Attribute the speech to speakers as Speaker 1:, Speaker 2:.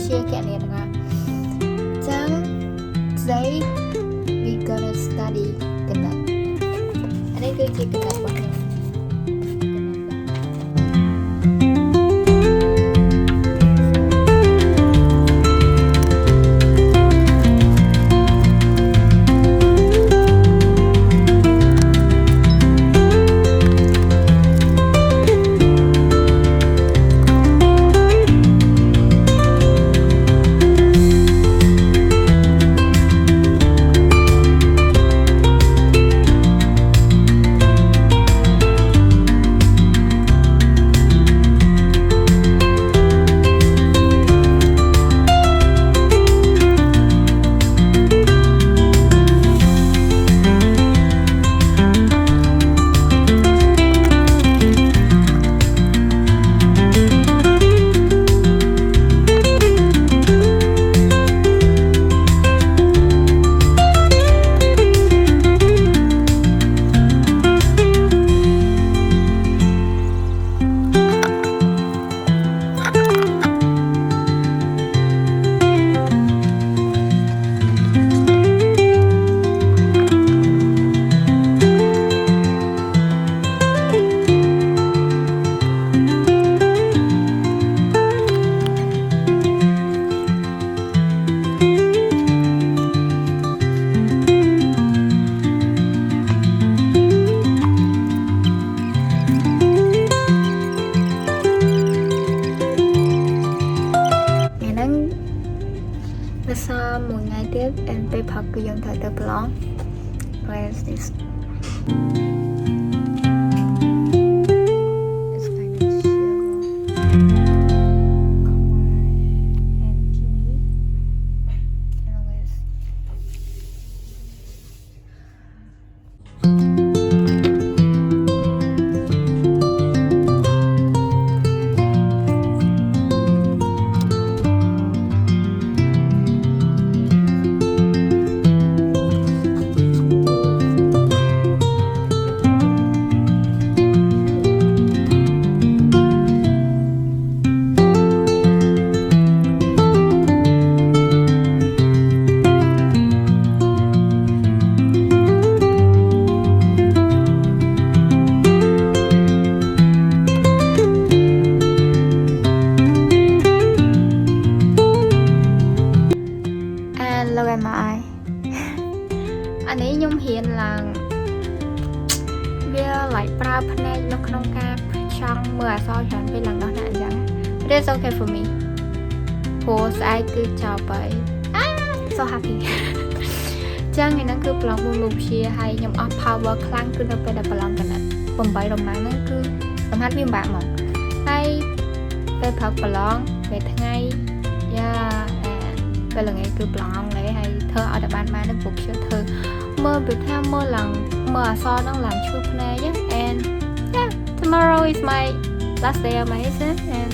Speaker 1: chia kẹt này là chẳng today we gonna study cái này anh ấy cứ chia cái này bằng một ngày tiếp emไปพักกับยังถ่ายแต่ปลอง Where is this? It's kind of chill. And Kimi. Anyways. Look at my eye. อันนี้ខ្ញុំហ៊ានឡើងវា like ប្រើភ្នែកនៅក្នុងការចង់មើលអក្សរច្រើនពេលឡើងដោះណាអញ្ចឹង It is okay for me ព្រោះស្អែកគឺចប់ហើយ so happy ចឹងឯហ្នឹងគឺប្រឡងមួយមុខជាហើយខ្ញុំអស់ power ខ្លាំងគឺនៅពេលដែលប្រឡងកណិត8រម៉ាំងហ្នឹងគឺសម្រាប់វាពិបាកហ្មងហើយពេលព្រឹកប្រឡងពេលថ្ងៃពេលល្ងាចគឺប្រឡងលេហើយធ្វើឲ្យតែបាននឹងពុកជឿធ្វើមើលពីថាមើលឡើងមើលអក្សរហ្នឹងឡើងឈឺភ្នែក and yeah tomorrow is my last day of my exam and